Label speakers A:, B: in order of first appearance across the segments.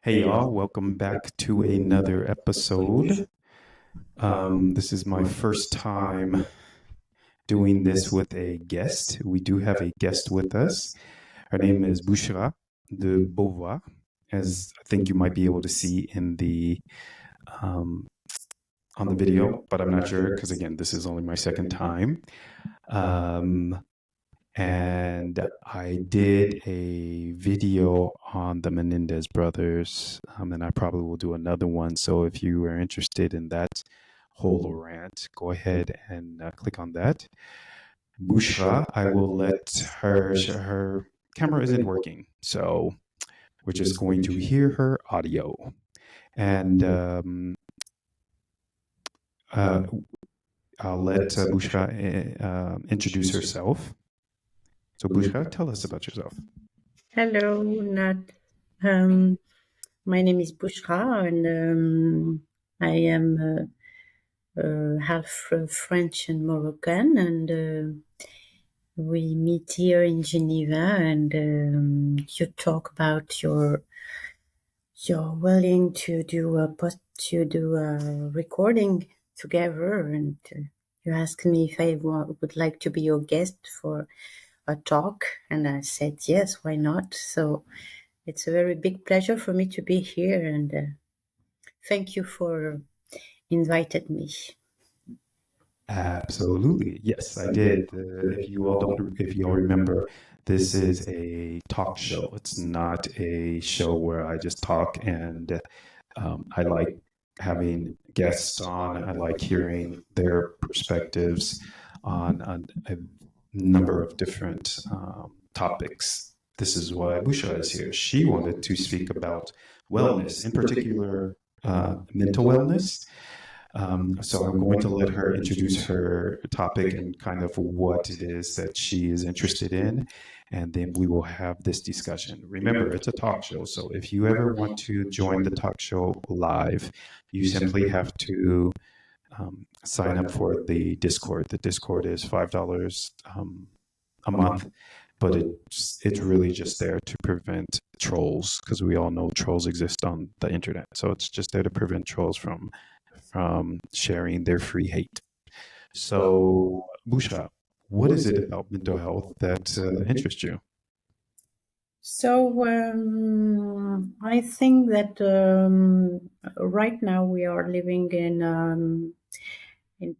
A: Hey y'all, welcome back to another episode. This is my first time doing this with a guest. We do have a guest with us. Her name is Bouchra De Beauvoir, as I think you might be able to see in the on the video, but I'm not sure because again, this is only my second time. And I did a video on the Menendez brothers, and I probably will do another one. So if you are interested in that whole rant, go ahead and click on that. Bouchra, I will let her camera isn't working, so we're just going to hear her audio. And I'll let Bouchra introduce herself. So Bouchra, tell us about yourself.
B: Hello, Nat. My name is Bouchra, and I am half French and Moroccan, and we meet here in Geneva, and you talk about you're willing to do a recording together, and you asked me if I would like to be your guest for a talk, and I said yes, why not? So it's a very big pleasure for me to be here, and thank you for invited me.
A: Absolutely, yes, I did. If you all remember, this is a talk show. It's not a show where I just talk, and I like having guests on. I like hearing their perspectives on a number of different topics. This is why Bouchra is here. She wanted to speak about wellness, in particular mental wellness. So I'm going to let her introduce her topic and kind of what it is that she is interested in, and then we will have this discussion. Remember, it's a talk show, so if you ever want to join the talk show live, you simply have to sign up for the Discord. The Discord is $5 a month, but it's really just there to prevent trolls, because we all know trolls exist on the internet. So it's just there to prevent trolls from sharing their free hate. So, Bouchra, what is it about mental health that interests you?
B: So I think that right now we are living in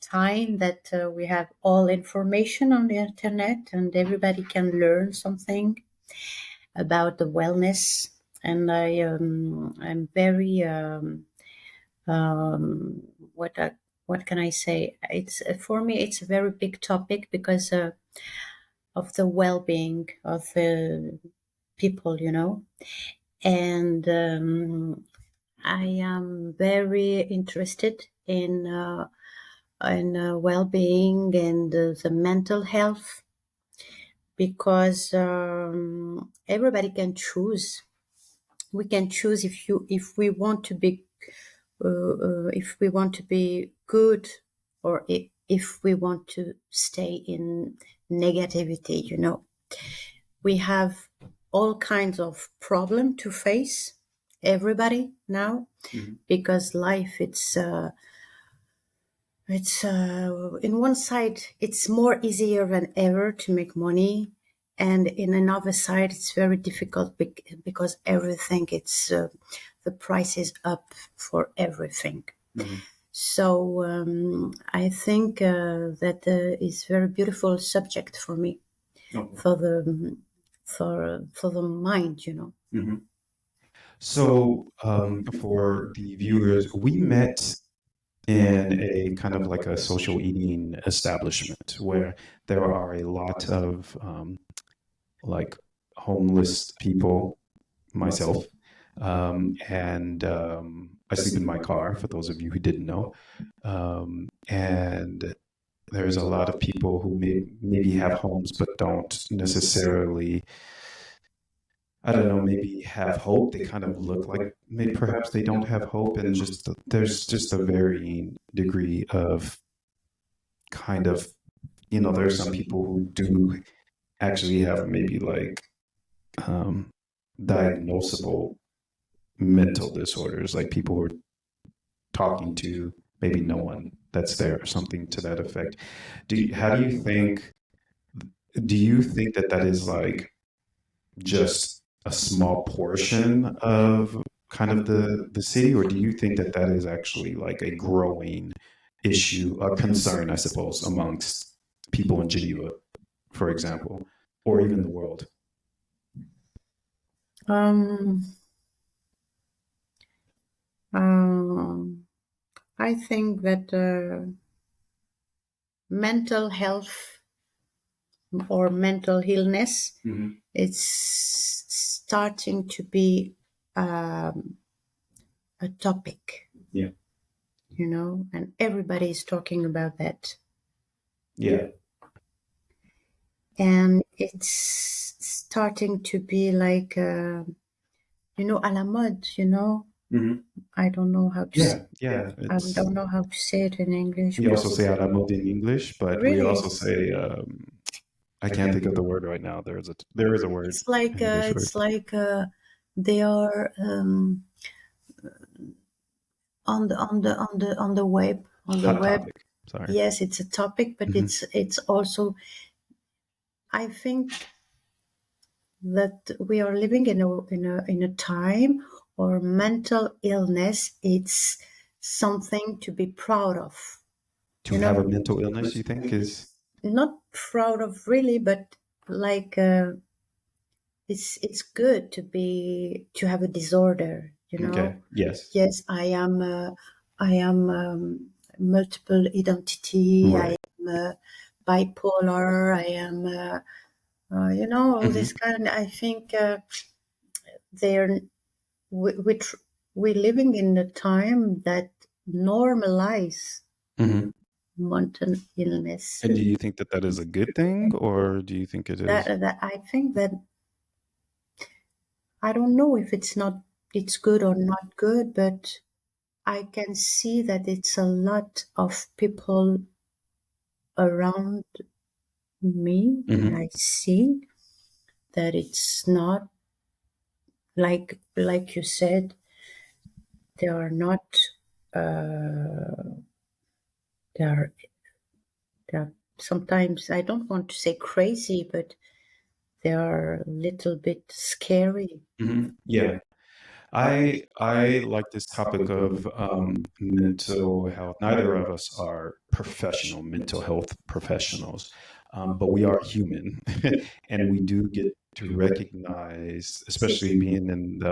B: time that we have all information on the internet, and everybody can learn something about the wellness. And I'm very what can I say? It's for me, it's a very big topic because of the well-being of the people, and I am very interested in well-being and the mental health, because everybody can choose. We can choose if we want to be good, or if we want to stay in negativity. We have all kinds of problem to face, everybody now, because life it's in one side it's more easier than ever to make money, and in another side it's very difficult because everything the price is up for everything. So I think that is very beautiful subject for me, for the mind,
A: So, for the viewers, we met in a kind of like a social eating establishment where there are a lot of like homeless people, myself, and I sleep in my car, for those of you who didn't know. And there's a lot of people who maybe have homes but don't necessarily, I don't know, maybe have hope. They kind of look like maybe perhaps they don't have hope, and just there's just a varying degree of kind of, there's some people who do actually have maybe like diagnosable mental disorders, like people who are talking to maybe no one that's there or something to that effect. How do you think, that that is like just a small portion of kind of the city, or do you think that that is actually like a growing issue, a concern, I suppose, amongst people in Geneva, for example, or even the world?
B: Um, I think that mental health or mental illness, it's starting to be a topic.
A: Yeah.
B: And everybody is talking about that.
A: Yeah.
B: And it's starting to be like, à la mode, I don't know how to say
A: Yeah.
B: I don't know how to say it in English.
A: We also say à la mode in English, but we
B: Really?
A: also say, I can't think of the word right now. There is a word.
B: It's like
A: an English word.
B: They are on the web.
A: Hot topic. Sorry.
B: Yes, it's a topic, but it's also, I think that we are living in a time where mental illness, it's something to be proud of.
A: To have a mental illness, you think is
B: not proud of really, but like it's good to have a disorder.
A: okay. Yes.
B: Yes, I am multiple identity.
A: Right.
B: I am bipolar. I am all this kind. I think we're living in a time that normalize mental illness.
A: And do you think that that is a good thing, or do you think it is?
B: That I think that I don't know if it's good or not good, but I can see that it's a lot of people around me. And I see that it's not like you said. They are not. They are sometimes, I don't want to say crazy, but they are a little bit scary.
A: Yeah. I like this topic of mental health. Neither of us are professional mental health professionals, but we are human, and we do get to recognize, especially being in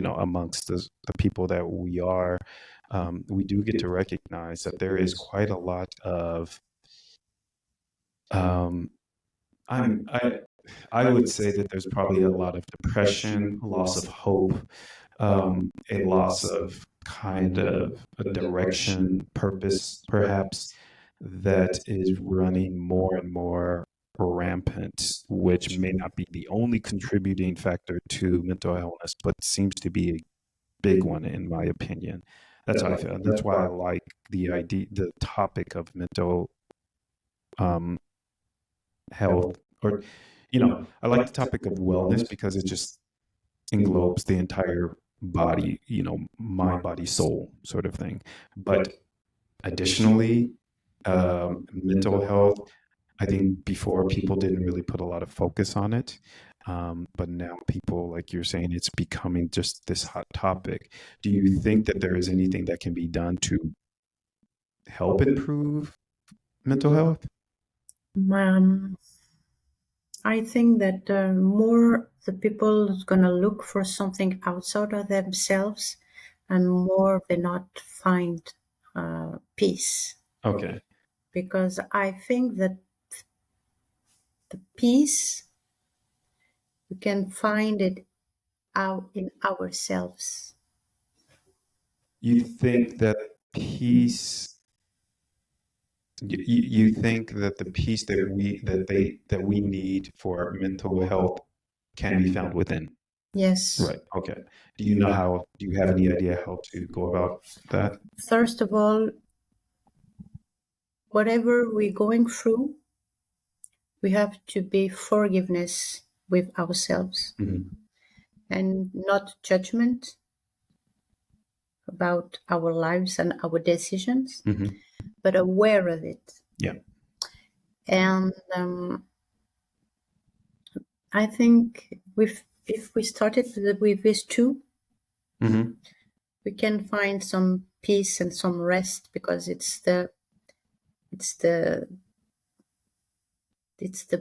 A: amongst the people that we are, we do get to recognize that there is quite a lot of I would say that there's probably a lot of depression, loss of hope, a loss of kind of a direction, purpose, perhaps, that is running more and more rampant, which may not be the only contributing factor to mental illness, but seems to be a big one, in my opinion. That's how I feel. That's why I like the topic of mental health, or I like the topic of wellness because it just englobes the entire body, mind, body, soul sort of thing. But additionally, mental health, I think before people didn't really put a lot of focus on it. But now people, like you're saying, it's becoming just this hot topic. Do you think that there is anything that can be done to help improve mental health?
B: I think that more the people is going to look for something outside of themselves, and more they not find peace.
A: Okay.
B: Because I think that the peace, we can find it out in ourselves.
A: You think that peace? You think that the peace that we need for mental health can be found within?
B: Yes.
A: Right. Okay. Do you have any idea how to go about that?
B: First of all, whatever we're going through, we have to be forgiveness with ourselves, and not judgment, about our lives and our decisions,
A: Mm-hmm.
B: but aware of it.
A: Yeah.
B: And I think if we started with these two,
A: Mm-hmm.
B: we can find some peace and some rest, because it's the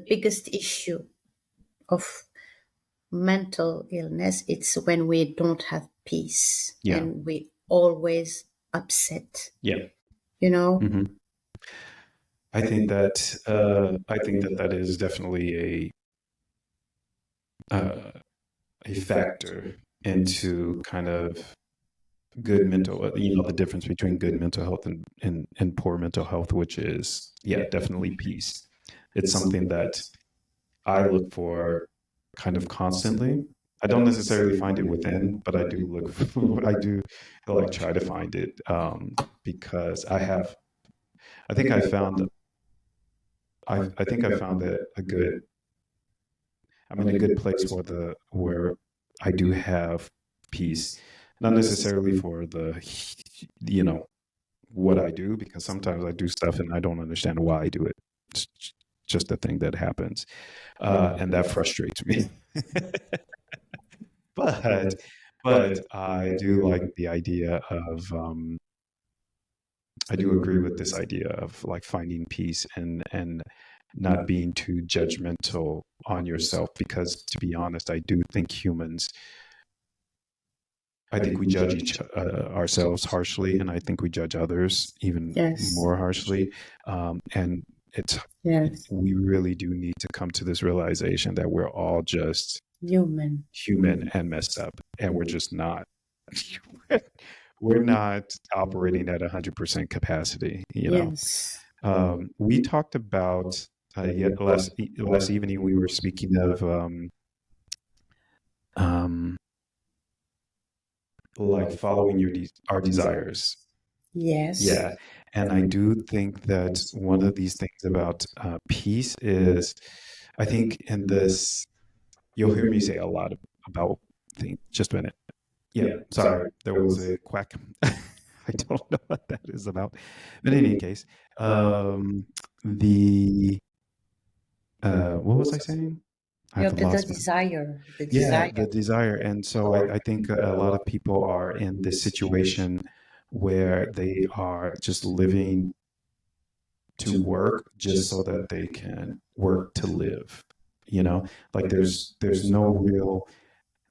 B: biggest issue of mental illness. It's when we don't have peace,
A: Yeah.
B: and we always upset.
A: Yeah.
B: You know.
A: Mm-hmm. I think that that is definitely a factor into kind of good mental, the difference between good mental health and poor mental health, which is, definitely peace. It's something that I look for kind of constantly. I don't necessarily find it within, but I do look for, I do like try to find it, because I think I found, I think I found that I'm in a good place where I do have peace, not necessarily for what I do, because sometimes I do stuff and I don't understand why I do it. It's just a thing that happens, and that frustrates me. but I do like the idea of, I do agree with this idea of like finding peace and not being too judgmental on yourself, because to be honest, I do think I think we judge ourselves harshly, and I think we judge others even more harshly. And we really do need to come to this realization that we're all just human and messed up, and we're just not. We're not operating at 100% capacity. We talked about last evening. We were speaking of like following our desires.
B: Yes.
A: Yeah. And I do think that one of these things about peace is, I think in this, you'll hear me say a lot about things. Just a minute. Yeah, sorry, there was a quack. I don't know what that is about. But in any case, the what was I saying? I have
B: The desire.
A: The desire. And so I think a lot of people are in this situation where they are just living to work just so that they can work to live. Like there's no real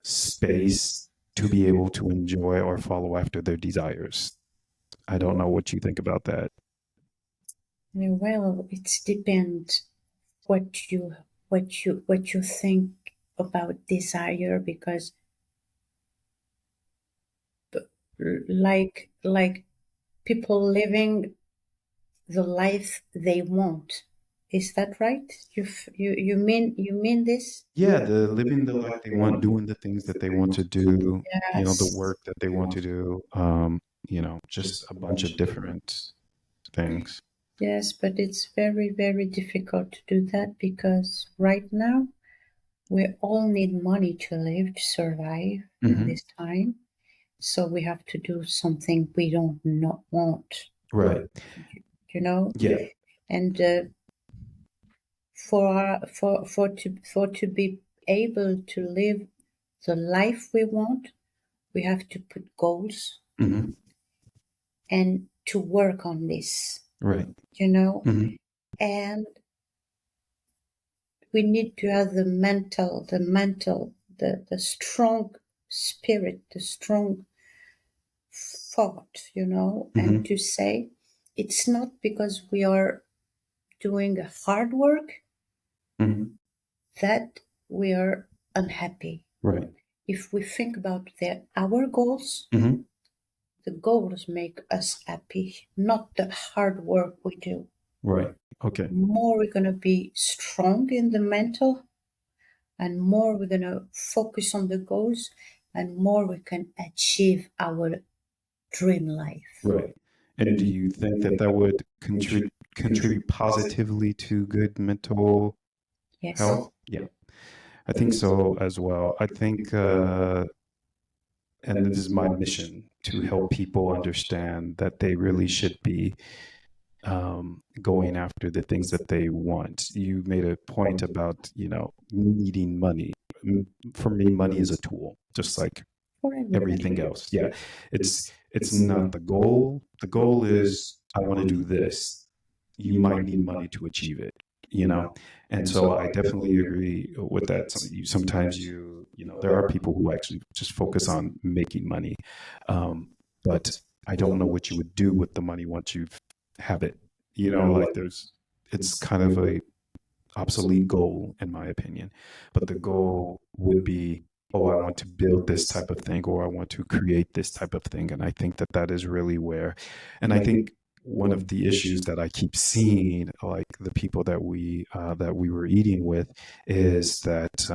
A: space to be able to enjoy or follow after their desires. I don't know what you think about that.
B: Well, it depends what you think about desire, because like people living the life they want. Is that right? You mean this?
A: Yeah, the living the life they want, doing the things that they want to do, the work that they want to do, just a bunch of different things.
B: Yes, but it's very, very difficult to do that, because right now we all need money to live, to survive in this time. So we have to do something we don't not want.
A: Right. Yeah.
B: And for to be able to live the life we want, we have to put goals and to work on this.
A: Right.
B: And we need to have the strong spirit, the strong thought, and to say it's not because we are doing hard work that we are unhappy.
A: Right.
B: If we think about our goals, the goals make us happy, not the hard work we do.
A: Right. Okay.
B: More we're going to be strong in the mental, and more we're going to focus on the goals, and more we can achieve our dream life.
A: Right. And do you think that would contribute positively to good mental health? Yeah, I think so as well. I think and this is my mission, to help people understand that they really should be going after the things that they want. You made a point about, needing money. For me, money is a tool, just like everything else. Yeah. It's not the goal. The goal is, I want to do this. You might need money to achieve it, And so I definitely agree with that. Sometimes there are people who actually just focus on making money. But I don't know what you would do with the money once you have it. It's kind of a obsolete goal, in my opinion. But the goal would be, oh, I want to build this type of thing, or I want to create this type of thing. And I think that that is really where, and I think one of the issues that I keep seeing, like the people that we were eating with, is that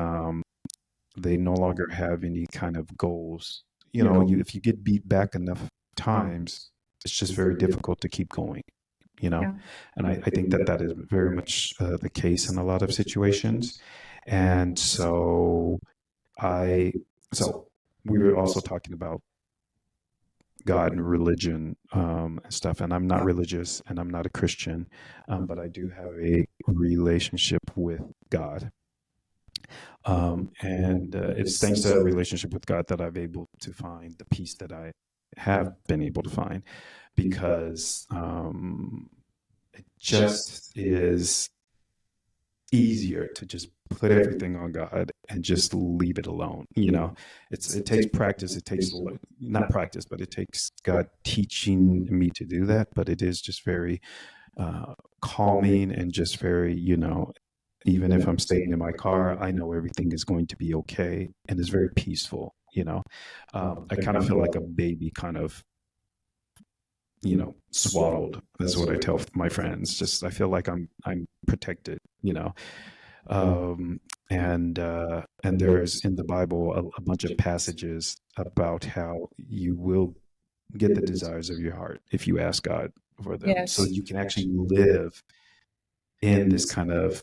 A: they no longer have any kind of goals. If you get beat back enough times, it's just very difficult to keep going.
B: Yeah.
A: And I think that that is very much the case in a lot of situations. And so we were also talking about God and religion and stuff. And I'm not religious and I'm not a Christian, but I do have a relationship with God. And it's thanks to that relationship with God that I'm able to find the peace that I have been able to find, because it just is easier to just put everything on God and just leave it alone. It takes practice. It takes not practice, but it takes God teaching me to do that. But it is just very calming, and just very, even if I'm staying in my car, I know everything is going to be okay, and it's very peaceful. I kind of feel like a baby, kind of, swaddled. That's what I tell my friends. Just, I feel like I'm protected, and there's in the Bible a bunch of passages about how you will get the desires of your heart if you ask God for them.
B: Yes.
A: So you can actually live in this kind of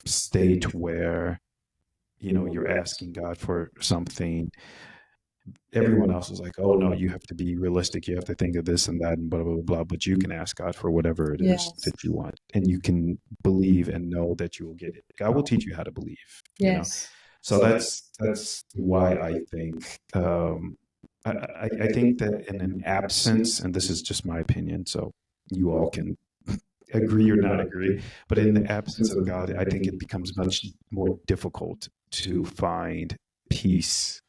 A: state where, you're asking God for something. Everyone else is like, oh no, you have to be realistic, you have to think of this and that and blah blah blah, but you can ask God for whatever it is
B: Yes.
A: that you want, and you can believe and know that you will get it. God will teach you how to believe.
B: Yes.
A: So that's why I think I think that in an absence, and this is just my opinion, so you all can agree or not agree, but in the absence of God, I think it becomes much more difficult to find peace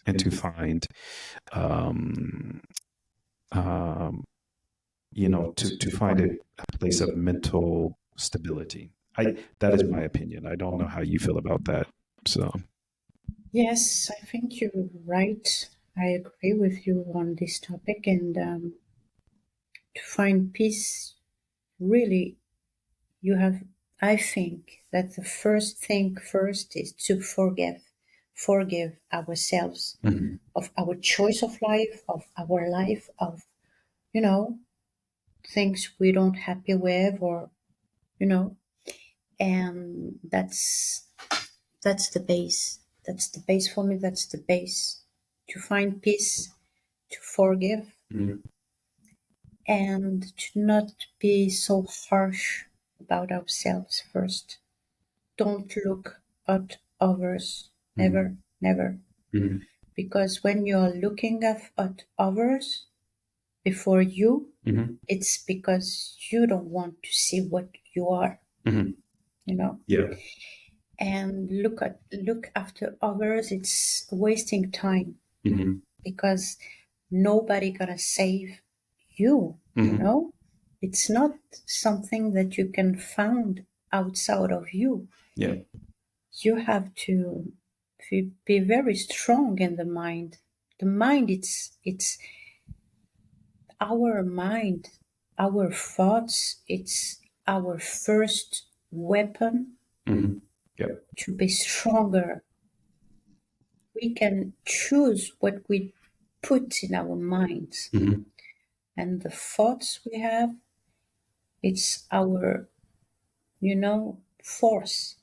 A: and to find, to find a place of mental stability. That is my opinion. I don't know how you feel about that. So,
B: Yes, I think you're right. I agree with you on this topic. And to find peace, really, I think that the first thing first is to forgive ourselves of our choice of life, of, things we don't happy with, or, and that's the base. That's the base for me. That's the base to find peace, to forgive, and to not be so harsh about ourselves first. Don't look at others. Never, never. Because when you're looking at others before you, it's because you don't want to see what you are.
A: Yeah.
B: And look after others, it's wasting time, because nobody gonna save you. It's not something that you can find outside of you.
A: Yeah.
B: You have to be very strong in the mind. The mind, it's our mind, our thoughts, it's our first weapon to be stronger. We can choose what we put in our minds, and the thoughts we have, it's our, force.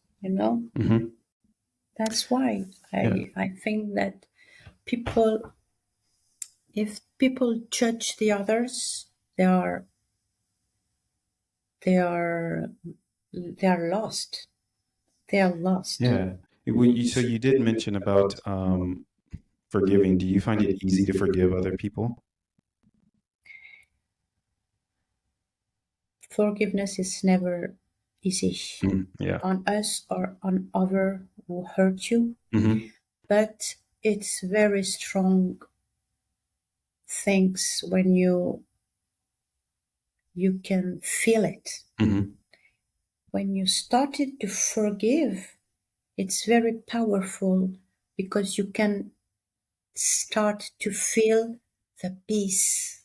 B: That's why I think that people If people judge the others, they are they are they are lost. They are lost.
A: Yeah. So you did mention about forgiving. Do you find it easy to forgive other people?
B: Forgiveness is never easy
A: Yeah.
B: on us or on other who hurt you,
A: Mm-hmm.
B: but it's very strong things when you can feel it.
A: Mm-hmm.
B: When you started to forgive, it's very powerful because you can start to feel the peace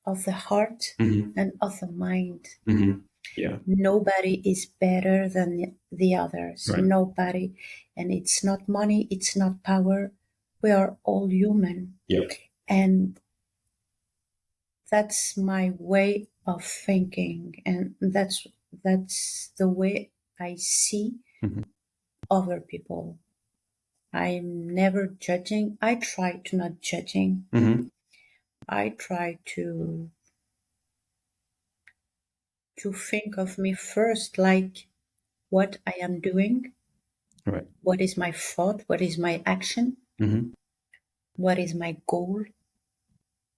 B: of the heart
A: Mm-hmm.
B: and of the mind.
A: Mm-hmm. Yeah.
B: Nobody is better than the others.
A: Right.
B: Nobody. And it's not money, it's not power. We are all human.
A: Yep.
B: And that's my way of thinking. And that's the way I see
A: Mm-hmm.
B: other people. I'm never judging. I try to not judging.
A: Mm-hmm.
B: I try to think of me first, like what I am doing,
A: Right.
B: what is my thought, what is my action,
A: Mm-hmm.
B: what is my goal,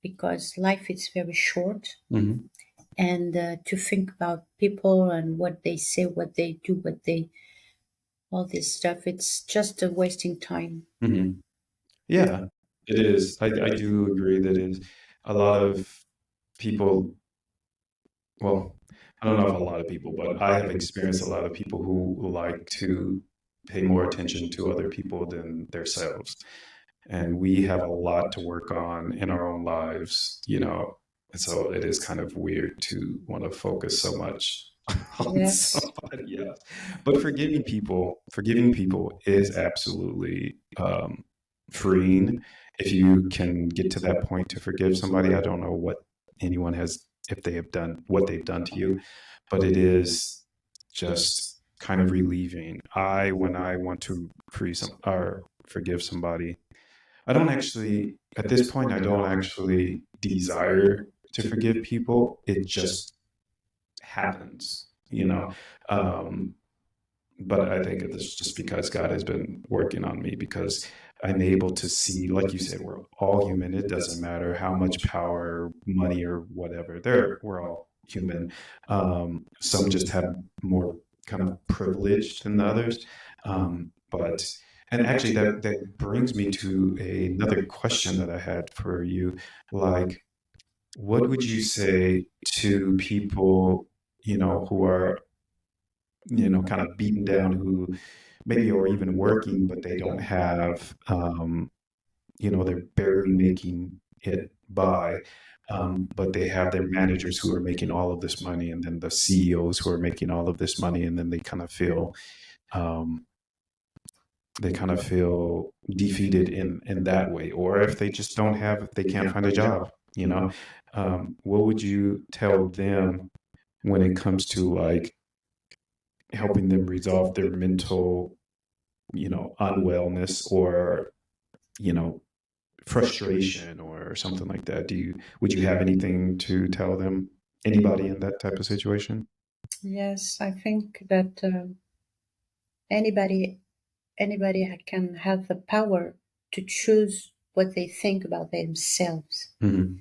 B: because life is very short.
A: Mm-hmm.
B: And to think about people and what they say, what they do, all this stuff, it's just a wasting time.
A: Mm-hmm. Yeah, it is. I do agree that it is a lot of people. Well, I don't know if a lot of people, but I have experienced a lot of people who like to pay more attention to other people than themselves. And we have a lot to work on in our own lives, and so it is kind of weird to want to focus so much on
B: Yes.
A: somebody else. But forgiving people is absolutely freeing. If you can get to that point to forgive somebody, I don't know what anyone has, if they have done what they've done to you, but it is just kind of relieving. When I want to free some or forgive somebody, I don't actually, at this point, I don't actually desire to forgive people. It just happens. Um, but I think it's just because God has been working on me, because I'm able to see, like you said, we're all human. It doesn't matter how much power, money, or whatever. We're all human. Some just have more kind of privilege than the others. But and actually, that brings me to another question that I had for you. Like, what would you say to people, who are, kind of beaten down, who maybe are even working, but they don't have, they're barely making it by, but they have their managers who are making all of this money, and then the CEOs who are making all of this money, and then um, they kind of feel defeated in that way, or if they just don't have, if they can't find a job, what would you tell them when it comes to like helping them resolve their mental, unwellness, or, you know, frustration or something like that? Would you have anything to tell them? Anybody in that type of situation?
B: Yes, I think that anybody can have the power to choose what they think about themselves.
A: Mm-hmm.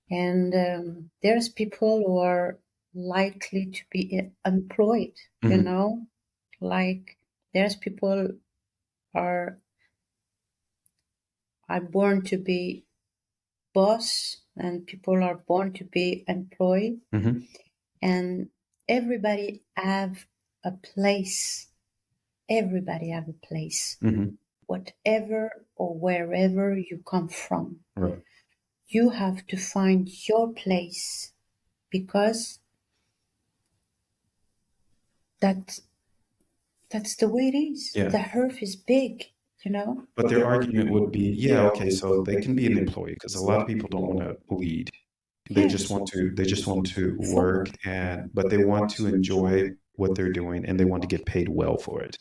B: And there's people who are likely to be employed,
A: Mm-hmm.
B: like there's people are born to be boss, and people are born to be employed,
A: Mm-hmm.
B: and everybody have a place. Everybody have a place,
A: Mm-hmm.
B: whatever or wherever you come from.
A: Right.
B: You have to find your place, because that that's the way it is.
A: Yeah.
B: The earth is big.
A: But their argument would be, yeah, okay, so they can be an employee, because a lot of people don't want to lead.
B: Yes.
A: They just want to work, but they want to enjoy what they're doing, and they want to get paid well for it.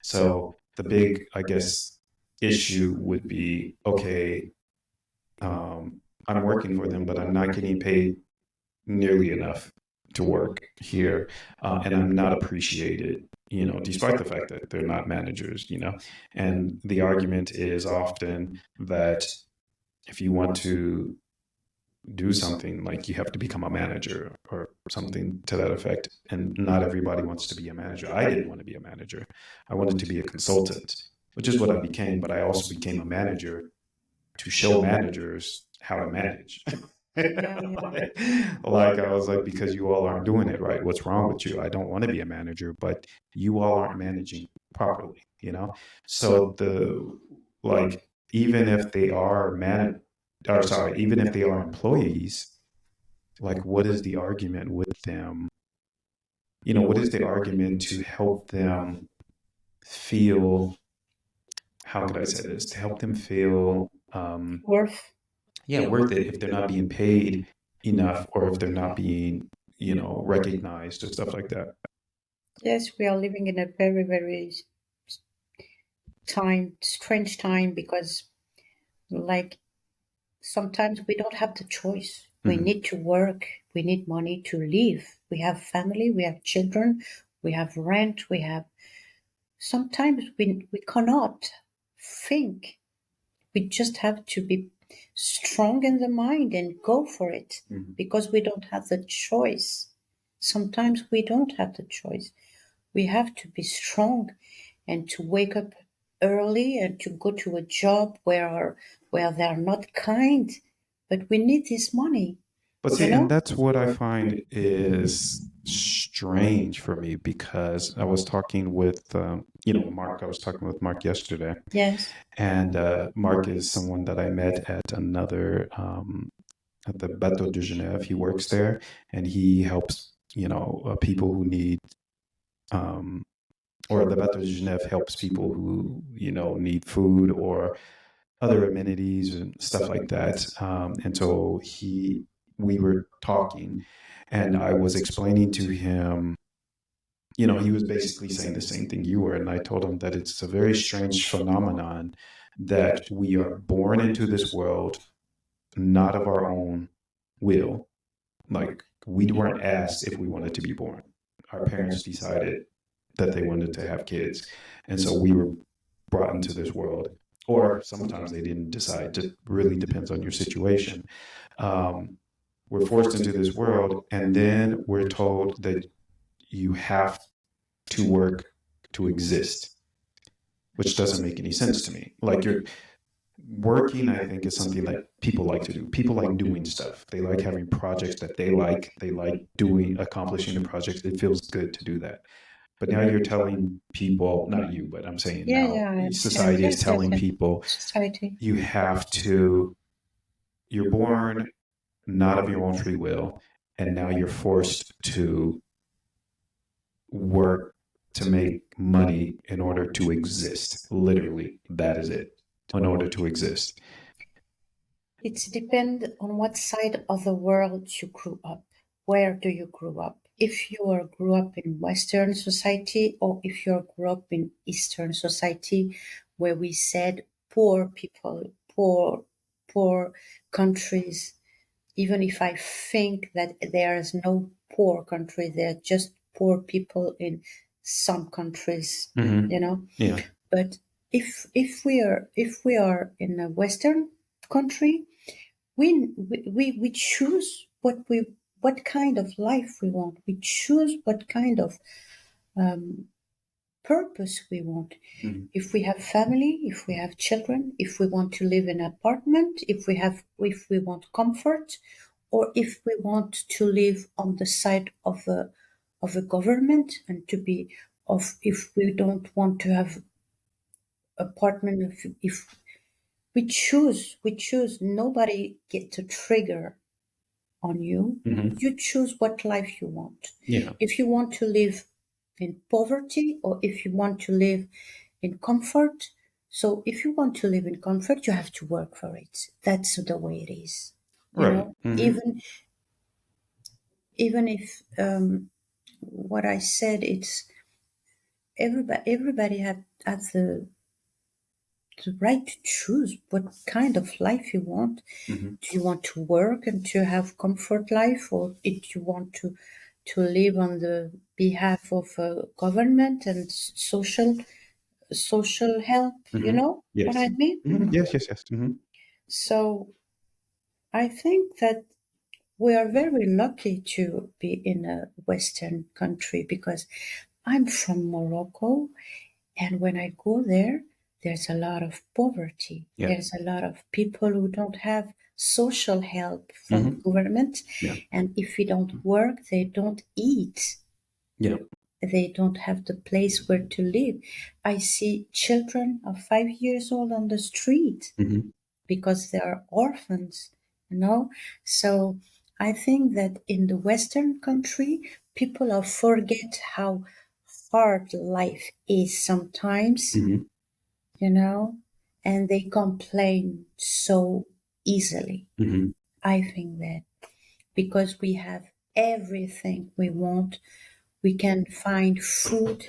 A: So the big, I guess, issue would be, okay, I'm working for them, but I'm not getting paid nearly enough to work here, and I'm not appreciated, despite the fact that they're not managers, and the argument is often that if you want to do something, like you have to become a manager or something to that effect, and not everybody wants to be a manager. I didn't want to be a manager. I wanted to be a consultant, which is what I became, but I also became a manager to show managers how to manage. like I was like, because you all aren't doing it right. What's wrong with you? I don't want to be a manager, but you all aren't managing properly, So like, even if they are even if they are employees, like, what is the argument with them? What is the argument to help them feel, how could I say this? To help them feel
B: Worth.
A: yeah, worth it, if they're not being paid enough, or if they're not being, recognized or stuff like that.
B: Yes, we are living in a very, very strange time, because like sometimes we don't have the choice. We need to work. We need money to live. We have family. We have children. We have rent. Sometimes we cannot think. We just have to be strong in the mind and go for it, because we don't have the choice. Sometimes we don't have the choice. We have to be strong and to wake up early and to go to a job where they're not kind, but we need this money.
A: But see, and that's what I find is strange for me, because I was talking with, Mark. I was talking with Mark yesterday.
B: Yes.
A: And Mark is someone that I met at at the Bateau de Genève. He works there, and he helps, people who need, or the Bateau de Genève helps people who, need food or other amenities and stuff like that. And so we were talking, and I was explaining to him, he was basically saying the same thing you were. And I told him that it's a very strange phenomenon that we are born into this world, not of our own will. Like, we weren't asked if we wanted to be born. Our parents decided that they wanted to have kids. And so we were brought into this world. Or sometimes they didn't decide. It really depends on your situation. We're forced into this world, and then we're told that you have to work to exist, which doesn't make any sense to me. Like, you're working, I think, is something that people like to do. People like doing stuff. They like having projects that they like. They like accomplishing the projects. It feels good to do that. But now you're telling people, not you, but I'm saying society is telling people, you have to, you're born not of your own free will, and now you're forced to work to make money in order to exist. Literally, that is it. In order to exist.
B: It depends on what side of the world you grew up. Where do you grow up? If you grew up in Western society, or if you grew up in Eastern society, where we said poor people, poor countries, even if I think that there is no poor country, there are just poor people in some countries,
A: Yeah.
B: But if we are in a Western country, we choose what kind of life we want. We choose what kind of purpose we want. If we have family, if we have children, if we want to live in an apartment, if we want comfort, or if we want to live on the side of a government, and if we don't want to have apartment, if we choose, nobody gets a trigger on you. You choose what life you want. If you want to live in poverty, or if you want to live in comfort. So if you want to live in comfort, you have to work for it. That's the way it is. Even if what I said, it's everybody has the right to choose what kind of life you want.
A: Mm-hmm.
B: Do you want to work and to have comfort life, or do you want to live on the behalf of government and social help? You
A: Mm-hmm.
B: know what
A: Yes.
B: I mean?
A: Mm-hmm. Yes. Yes. Yes. Mm-hmm.
B: So I think that we are very lucky to be in a Western country, because I'm from Morocco, and when I go there, there's a lot of poverty.
A: Yeah.
B: There's a lot of people who don't have social help from
A: Mm-hmm.
B: the government.
A: Yeah.
B: And if you don't work, they don't eat.
A: Yeah.
B: They don't have the place where to live. I see children of 5 years old on the street
A: Mm-hmm.
B: because they are orphans, you know? So I think that in the Western country, people are forget how hard life is sometimes,
A: Mm-hmm.
B: you know, and they complain so easily.
A: Mm-hmm.
B: I think that because we have everything we want, we can find food,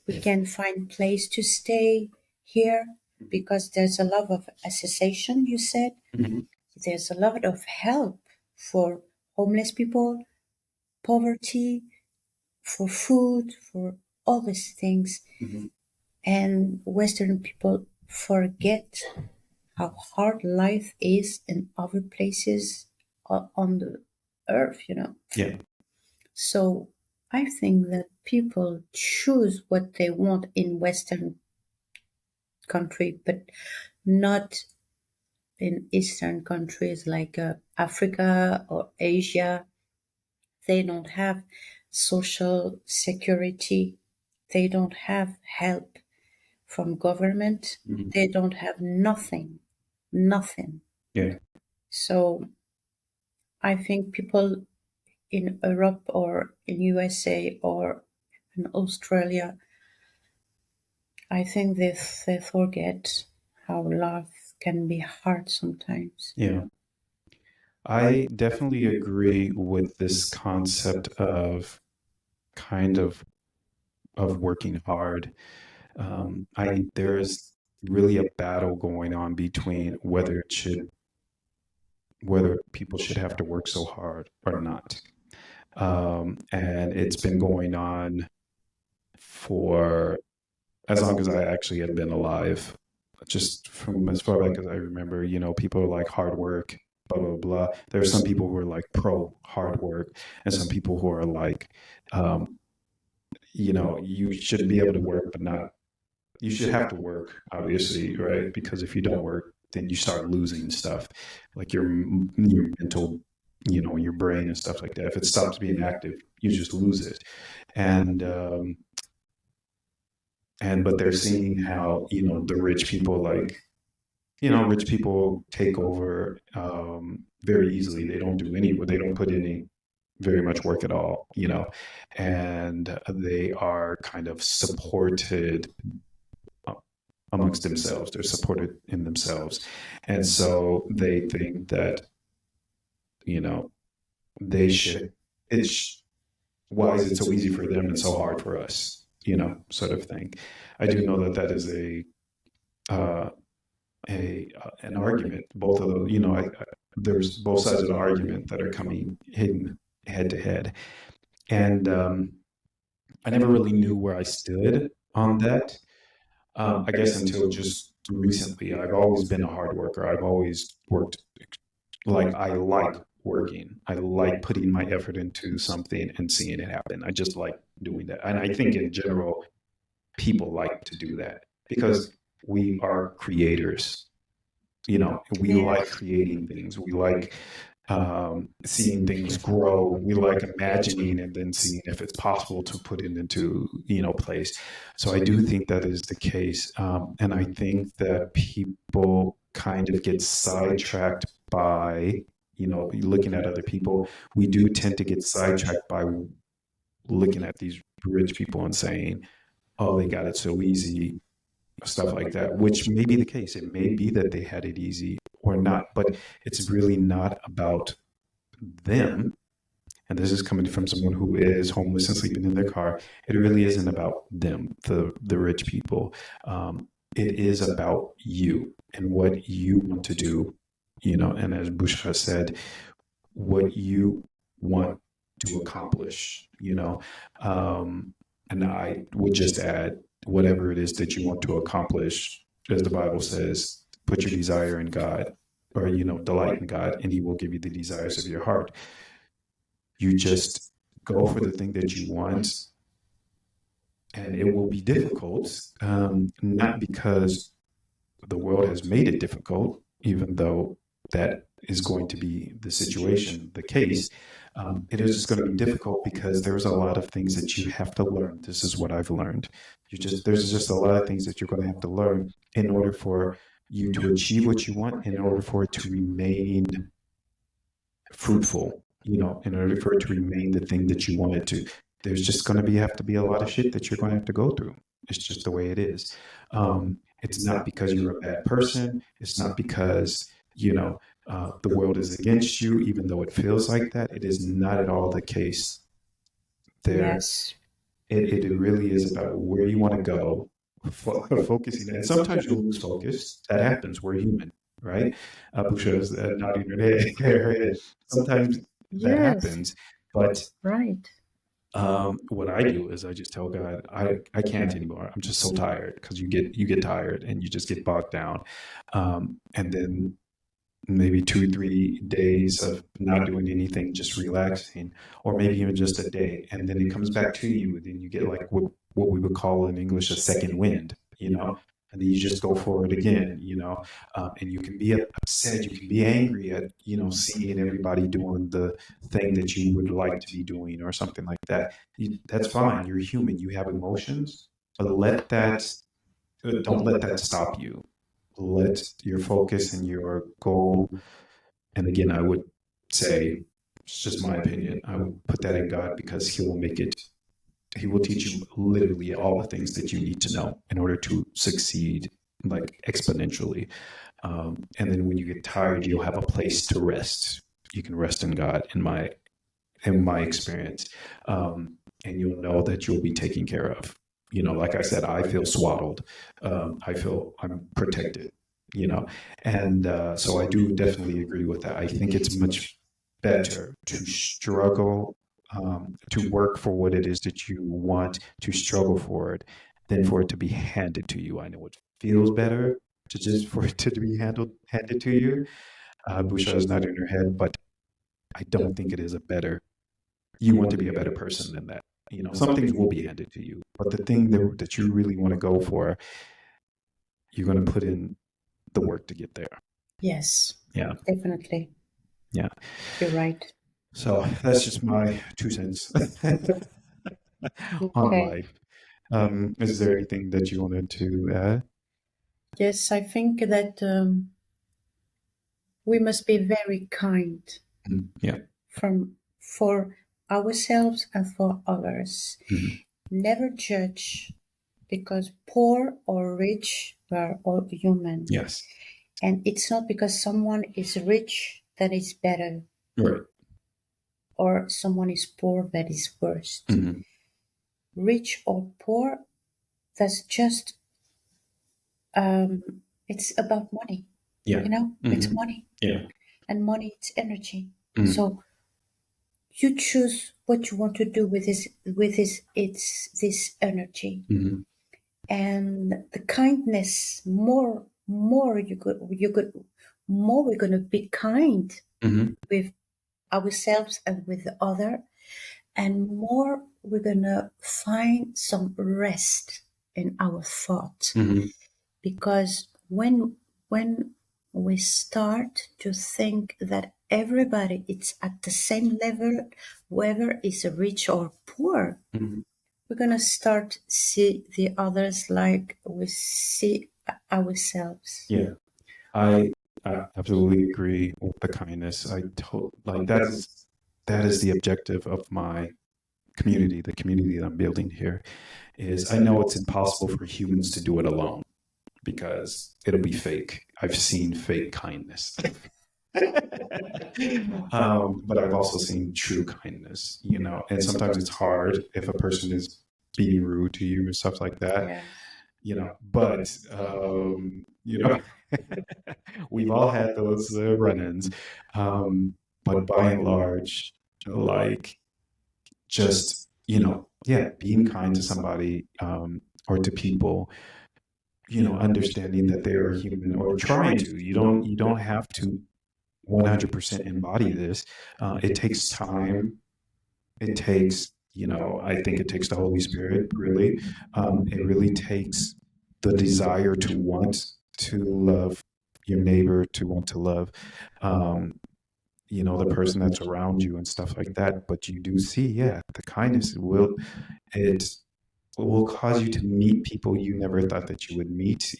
B: we can find place to stay here, because there's a lot of association, you said.
A: Mm-hmm.
B: There's a lot of help for homeless people, poverty, for food, for all these things.
A: Mm-hmm.
B: And Western people forget how hard life is in other places on the earth, you know.
A: Yeah.
B: So I think that people choose what they want in Western country, but not in Eastern countries like Africa or Asia. They don't have social security. They don't have help from government.
A: Mm-hmm.
B: They don't have nothing, nothing.
A: Yeah.
B: So I think people in Europe or in USA or in Australia, I think they forget how life can be hard sometimes.
A: Yeah. I definitely agree with this concept of kind of working hard. There's really a battle going on between whether people should have to work so hard or not. And it's been going on for as long as I actually have been alive. Just from as far back as I remember, people are like hard work, blah blah blah. There are some people who are like pro hard work, and some people who are like, um, you should be able to work, but not. You should have to work, obviously, right? Because if you don't work, then you start losing stuff, like your mental, your brain and stuff like that. If it stops being active, you just lose it. And but they're seeing how the rich people, like rich people take over very easily. They don't do they don't put any very much work at all, and they are kind of supported amongst themselves. They're supported in themselves, and so they think that they should. It's why is it so easy for them and so hard for us? Sort of thing. I do know that that is uh, an argument. Both of those, there's both sides of the argument that are coming hidden head to head, and I never really knew where I stood on that. I guess until just recently. I've always been a hard worker. I've always worked, like, I like working. I like putting my effort into something and seeing it happen. I just like doing that. And I think in general, people like to do that because we are creators. We like creating things. We like seeing things grow. We like imagining and then seeing if it's possible to put it into place. So I do think that is the case, and I think that people kind of get sidetracked by looking at other people. We do tend to get sidetracked by looking at these rich people and saying, "Oh, they got it so easy." Stuff like that, which may be the case. It may be that they had it easy or not, but it's really not about them. And this is coming from someone who is homeless and sleeping in their car. It really isn't about them, the rich people. it is about you and what you want to do, and as Bouchra said, what you want to accomplish, and I would just add, whatever it is that you want to accomplish, as the Bible says, put your desire in God, or, delight in God, and he will give you the desires of your heart. You just go for the thing that you want, and it will be difficult, not because the world has made it difficult, even though that is going to be the situation, the case. It is just going to be difficult because there's a lot of things that you have to learn. This is what I've learned. There's just a lot of things that you're going to have to learn in order for you to achieve what you want, in order for it to remain fruitful, in order for it to remain the thing that you want it to. There's just going to have to be a lot of shit that you're going to have to go through. It's just the way it is. It's not because you're a bad person. It's not because, the world is against you, even though it feels like that. It is not at all the case.
B: Yes.
A: It really is about where you want to go, focusing. And sometimes you'll lose focus. That happens. We're human, right? Bouchra is nodding her head. Sometimes that happens. But
B: right.
A: What I do is I just tell God, I can't anymore. I'm just so tired, because you get tired and you just get bogged down. And then maybe 2-3 days of not doing anything, just relaxing, or maybe even just a day. And then it comes back to you, and then you get like what we would call in English a second wind, and then you just go for it again, and you can be upset, you can be angry at, seeing everybody doing the thing that you would like to be doing or something like that. That's fine. You're human. You have emotions, but don't let that stop you. Let your focus and your goal, and again, I would say, it's just my opinion, I would put that in God, because he will teach you literally all the things that you need to know in order to succeed, like exponentially. And then when you get tired, you'll have a place to rest. You can rest in God, in my experience. And you'll know that you'll be taken care of. Like I said, I feel swaddled. I feel I'm protected, and so I do definitely agree with that. I think it's much better to struggle, to work for what it is that you want, to struggle for it, than for it to be handed to you. I know it feels better to just for it to be handed to you. Bouchra is not in her head, but I don't think it is a better. You want to be a better person than that. Some things will be handed to you, but the thing that you really want to go for, you're going to put in the work to get there.
B: Yes.
A: Yeah.
B: Definitely.
A: Yeah.
B: You're right.
A: So that's just my 2 cents on life. Is there anything that you wanted to add?
B: Yes, I think that we must be very kind.
A: Yeah.
B: For ourselves and for others.
A: Mm-hmm.
B: Never judge, because poor or rich, we are all human.
A: Yes.
B: And it's not because someone is rich that is better.
A: Right.
B: Or someone is poor that is worse.
A: Mm-hmm.
B: Rich or poor, that's just, it's about money.
A: Yeah.
B: Mm-hmm. It's money.
A: Yeah.
B: And money, it's energy.
A: Mm-hmm.
B: So you choose what you want to do with this energy.
A: Mm-hmm.
B: And the kindness, more we're going to be kind
A: mm-hmm.
B: with ourselves and with the other, and more we're going to find some rest in our thought.
A: Mm-hmm.
B: Because when we start to think that everybody is at the same level, whether it's rich or poor,
A: mm-hmm.
B: we're going to start see the others like we see ourselves.
A: Yeah, I absolutely agree with the kindness. That is the objective of my community, the community that I'm building here. Is I know it's impossible for humans to do it alone, because it'll be fake. I've seen fake kindness. But I've also seen true kindness, and sometimes it's hard if a person is being rude to you or stuff like that. but we've all had those run-ins. But by and large, like just, yeah, being kind to somebody, or to people, understanding that they are human, or trying to. You don't have to 100% embody this. It takes time. It takes, I think it takes the Holy Spirit, really. It really takes the desire to want to love your neighbor, to want to love, the person that's around you and stuff like that. But you do see, yeah, the kindness it will cause you to meet people you never thought that you would meet.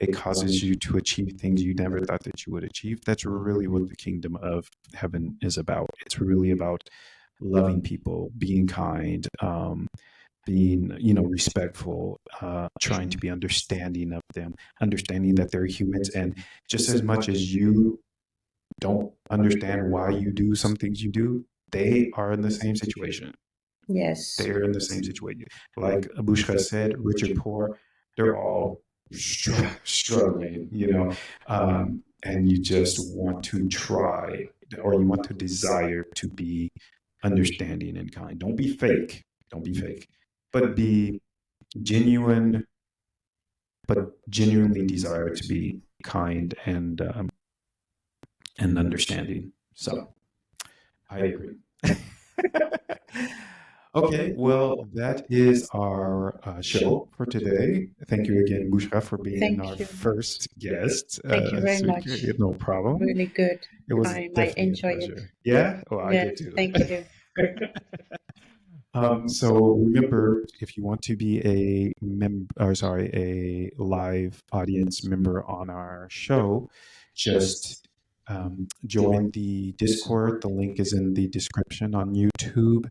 A: It causes you to achieve things you never thought that you would achieve. That's really what the kingdom of heaven is about. It's really about loving people, being kind, being, respectful, trying to be understanding of them, understanding that they're humans. And just as much as you don't understand why you do some things you do, they are in the same situation.
B: Yes.
A: They're in the same situation. Like Bouchra said, rich or poor, they're all struggling, and you just want to try, or you want to desire to be understanding and kind. Don't be fake. Don't be fake, but be genuine, but genuinely desire to be kind and understanding. So I agree. Okay, well, that is our show for today. Thank you again, Bouchra, for being our first guest.
B: Thank you very much.
A: No problem.
B: Really good.
A: It was
B: I
A: definitely
B: enjoy
A: a pleasure.
B: it.
A: Yeah? Well, I did too.
B: Thank you.
A: So remember, if you want to be a live audience member on our show, just join the Discord. The link is in the description on YouTube.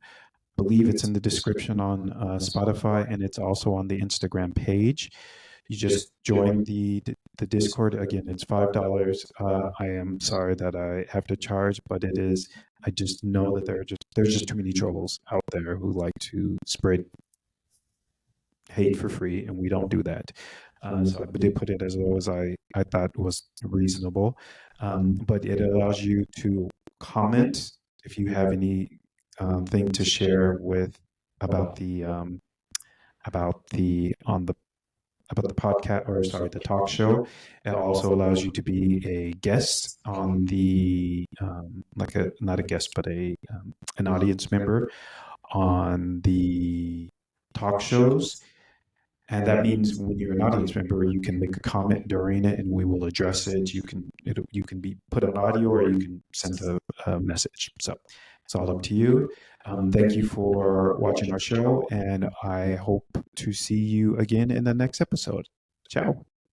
A: I believe it's in the description on Spotify, and it's also on the Instagram page. You just join the Discord. Again, it's $5. I am sorry that I have to charge, but it is. I just know that there's just too many trolls out there who like to spread hate for free, and we don't do that. So I did put it as low as I thought was reasonable. But it allows you to comment if you have any thing to share about the podcast, or sorry, the talk show. It also allows you to be a guest on the not a guest, but an audience member on the talk shows. And that means when you're an audience member, you can make a comment during it, and we will address it. You can be put on audio, or you can send a message. So it's all up to you. Thank you for watching our show, and I hope to see you again in the next episode. Ciao.